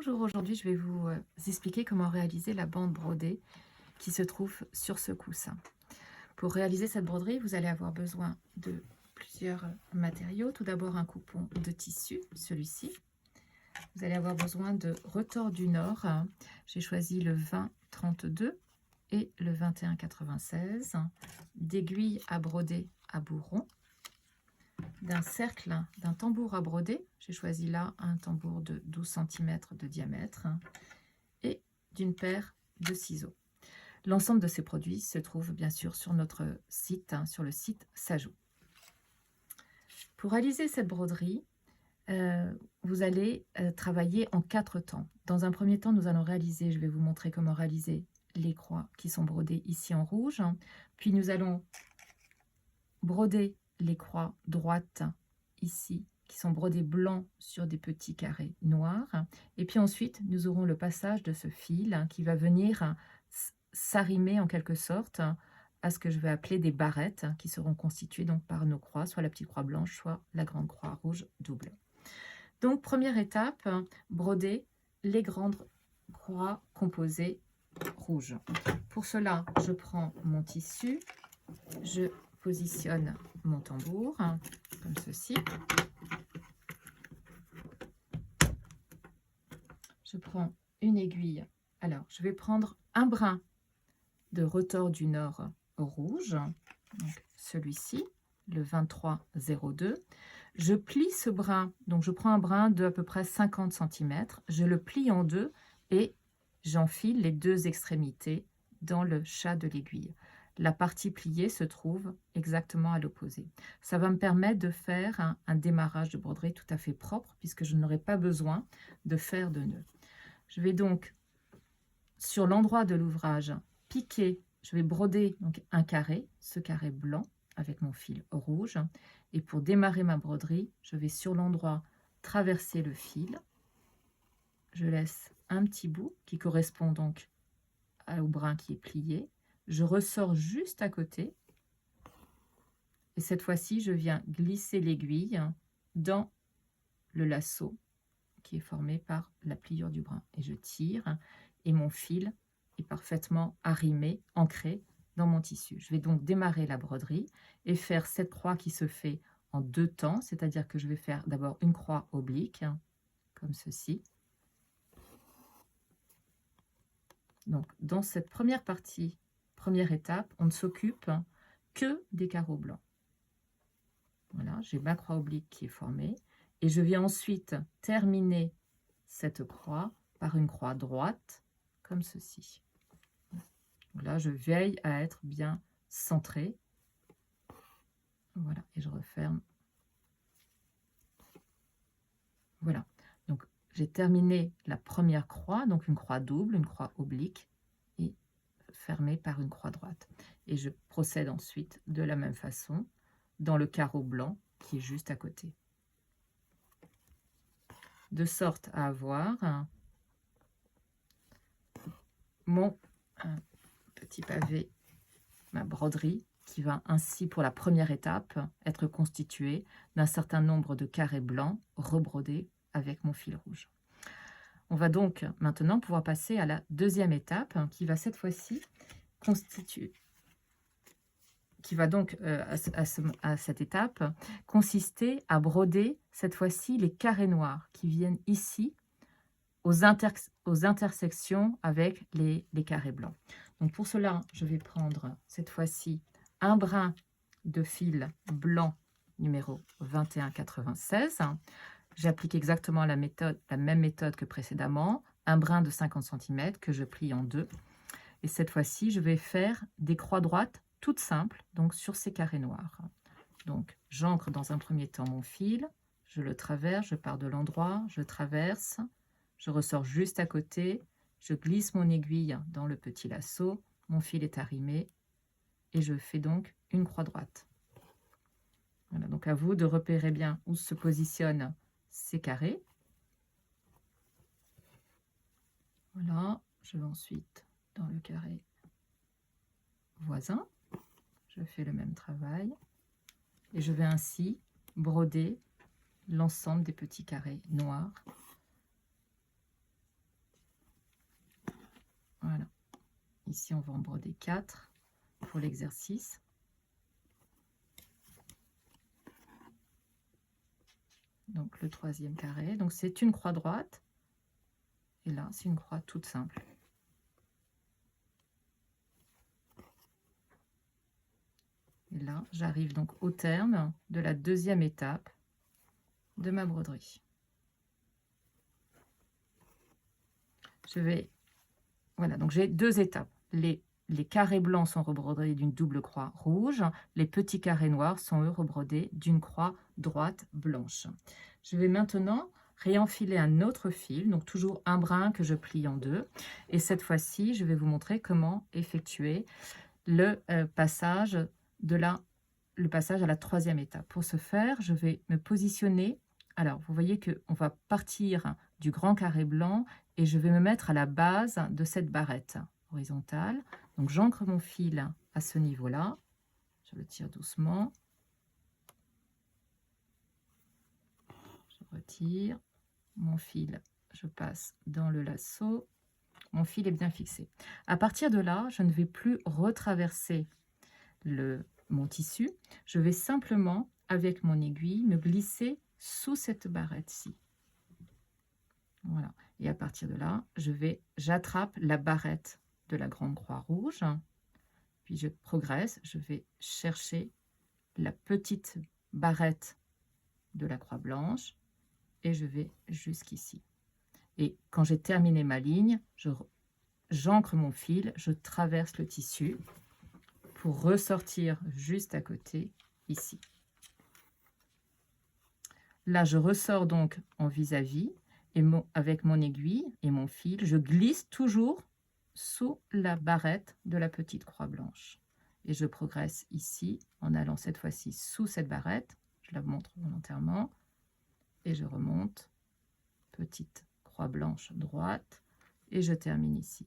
Bonjour, aujourd'hui je vais vous expliquer comment réaliser la bande brodée qui se trouve sur ce coussin. Pour réaliser cette broderie, vous allez avoir besoin de plusieurs matériaux. Tout d'abord un coupon de tissu, celui-ci. Vous allez avoir besoin de retors du Nord. J'ai choisi le 20-32 et le 21-96, d'aiguilles à broder à bourron, d'un cercle, d'un tambour à broder. J'ai choisi là un tambour de 12 cm de diamètre et d'une paire de ciseaux. L'ensemble de ces produits se trouve bien sûr sur notre site, sur le site Sajou. Pour réaliser cette broderie, vous allez travailler en 4 temps. Dans un premier temps, nous allons réaliser, je vais vous montrer comment réaliser les croix qui sont brodées ici en rouge. Puis nous allons broder les croix droites ici, qui sont brodées blancs sur des petits carrés noirs. Et puis ensuite, nous aurons le passage de ce fil qui va venir s'arrimer en quelque sorte à ce que je vais appeler des barrettes, qui seront constituées donc par nos croix, soit la petite croix blanche, soit la grande croix rouge double. Donc, première étape, broder les grandes croix composées rouges. Pour cela, je prends mon tissu, je positionne mon tambour comme ceci. Je prends une aiguille. Alors, je vais prendre un brin de retors du Nord rouge, celui-ci, le 2302. Je plie ce brin, donc je prends un brin de à peu près 50 cm, je le plie en deux et j'enfile les deux extrémités dans le chat de l'aiguille. La partie pliée se trouve exactement à l'opposé. Ça va me permettre de faire un démarrage de broderie tout à fait propre puisque je n'aurai pas besoin de faire de nœud. Je vais donc, sur l'endroit de l'ouvrage, piquer, je vais broder donc un carré, ce carré blanc avec mon fil rouge. Et pour démarrer ma broderie, je vais sur l'endroit traverser le fil. Je laisse un petit bout qui correspond donc au brin qui est plié. Je ressors juste à côté. Et cette fois-ci, je viens glisser l'aiguille dans le lasso qui est formé par la pliure du brin. Et je tire et mon fil est parfaitement arrimé, ancré dans mon tissu. Je vais donc démarrer la broderie et faire cette croix qui se fait en 2 temps, c'est-à-dire que je vais faire d'abord une croix oblique, comme ceci. Donc, dans cette première partie, première étape, on ne s'occupe que des carreaux blancs. Voilà, j'ai ma croix oblique qui est formée. Et je viens ensuite terminer cette croix par une croix droite, comme ceci. Donc là, je veille à être bien centrée. Voilà, et je referme. Voilà, donc j'ai terminé la première croix, donc une croix double, une croix oblique, et fermée par une croix droite. Et je procède ensuite de la même façon dans le carreau blanc qui est juste à côté. De sorte à avoir mon petit pavé, ma broderie, qui va ainsi, pour la première étape, être constituée d'un certain nombre de carrés blancs rebrodés avec mon fil rouge. On va donc maintenant pouvoir passer à la deuxième étape, qui va cette fois-ci constituer, qui va donc à cette étape consister à broder cette fois-ci les carrés noirs qui viennent ici aux intersections avec les carrés blancs. Donc pour cela, je vais prendre cette fois-ci un brin de fil blanc numéro 2196. J'applique exactement la même méthode que précédemment, un brin de 50 cm que je plie en deux. Et cette fois-ci, je vais faire des croix droites toutes simples, donc sur ces carrés noirs. Donc j'ancre dans un premier temps mon fil, je le traverse, je pars de l'endroit, je traverse, je ressors juste à côté, je glisse mon aiguille dans le petit lasso, mon fil est arrimé et je fais donc une croix droite. Voilà, donc à vous de repérer bien où se positionnent ces carrés. Voilà, je vais ensuite dans le carré voisin, je fais le même travail et je vais ainsi broder l'ensemble des petits carrés noirs ici, on va en broder 4 pour l'exercice. Donc, le 3e carré. Donc, c'est une croix droite. Et là, c'est une croix toute simple. Et là, j'arrive donc au terme de la 2e étape de ma broderie. Je vais... Voilà, donc j'ai 2 étapes. Les carrés blancs sont rebrodés d'une double croix rouge. Les petits carrés noirs sont, eux, rebrodés d'une croix droite blanche. Je vais maintenant réenfiler un autre fil, donc toujours un brin que je plie en 2. Et cette fois-ci, je vais vous montrer comment effectuer le passage à la 3e étape. Pour ce faire, je vais me positionner. Alors, vous voyez qu'on va partir du grand carré blanc et je vais me mettre à la base de cette barrette horizontale. Donc, j'ancre mon fil à ce niveau-là. Je le tire doucement. Je retire mon fil. Je passe dans le lasso. Mon fil est bien fixé. À partir de là, je ne vais plus retraverser mon tissu. Je vais simplement, avec mon aiguille, me glisser sous cette barrette-ci. Voilà. Et à partir de là, j'attrape la barrette de la grande croix rouge. Puis je progresse. Je vais chercher la petite barrette de la croix blanche. Et je vais jusqu'ici. Et quand j'ai terminé ma ligne, j'ancre mon fil, je traverse le tissu pour ressortir juste à côté, ici. Là, je ressors donc en vis-à-vis et avec mon aiguille et mon fil, je glisse toujours sous la barrette de la petite croix blanche. Et je progresse ici en allant cette fois-ci sous cette barrette. Je la montre volontairement. Et je remonte, petite croix blanche droite, et je termine ici.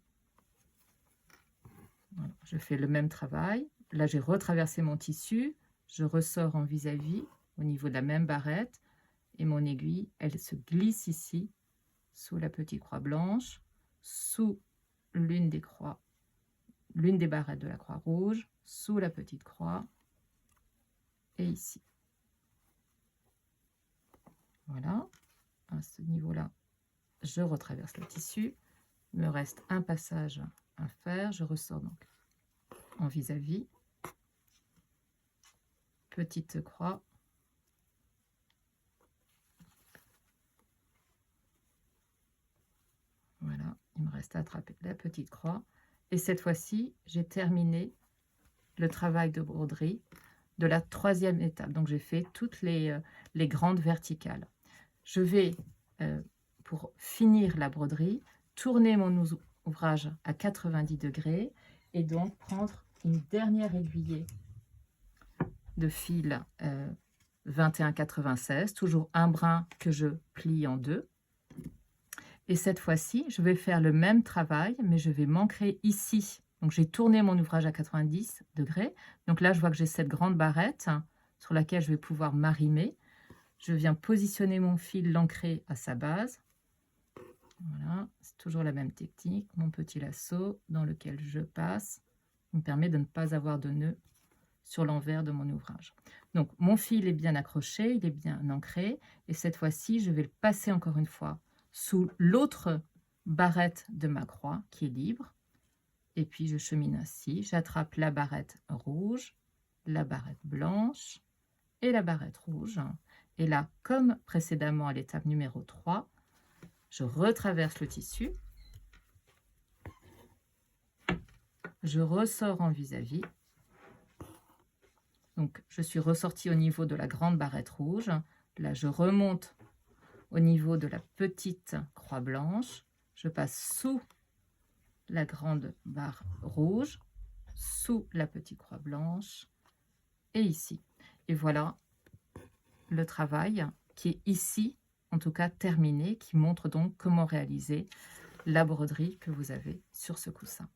Voilà, je fais le même travail. Là, j'ai retraversé mon tissu, je ressors en vis-à-vis au niveau de la même barrette, et mon aiguille, elle se glisse ici, sous la petite croix blanche, sous l'une des barrettes de la croix rouge, sous la petite croix, et ici. Voilà, à ce niveau-là, je retraverse le tissu. Il me reste un passage à faire. Je ressors donc en vis-à-vis. Petite croix. Voilà, il me reste à attraper la petite croix. Et cette fois-ci, j'ai terminé le travail de broderie de la 3e étape. Donc, j'ai fait toutes les grandes verticales. Je vais, pour finir la broderie, tourner mon ouvrage à 90 degrés et donc prendre une dernière aiguillée de fil 21,96, toujours un brin que je plie en 2. Et cette fois-ci, je vais faire le même travail, mais je vais m'ancrer ici. Donc, j'ai tourné mon ouvrage à 90 degrés. Donc là, je vois que j'ai cette grande barrette sur laquelle je vais pouvoir m'arrimer. Je viens positionner mon fil, l'ancrer à sa base. Voilà, c'est toujours la même technique. Mon petit lasso dans lequel je passe me permet de ne pas avoir de nœud sur l'envers de mon ouvrage. Donc, mon fil est bien accroché, il est bien ancré. Et cette fois-ci, je vais le passer encore une fois sous l'autre barrette de ma croix qui est libre. Et puis, je chemine ainsi. J'attrape la barrette rouge, la barrette blanche et la barrette rouge. Et là, comme précédemment à l'étape numéro 3, je retraverse le tissu. Je ressors en vis-à-vis. Donc, je suis ressortie au niveau de la grande barrette rouge. Là, je remonte au niveau de la petite croix blanche. Je passe sous la grande barre rouge, sous la petite croix blanche et ici. Et voilà le travail qui est ici, en tout cas terminé, qui montre donc comment réaliser la broderie que vous avez sur ce coussin.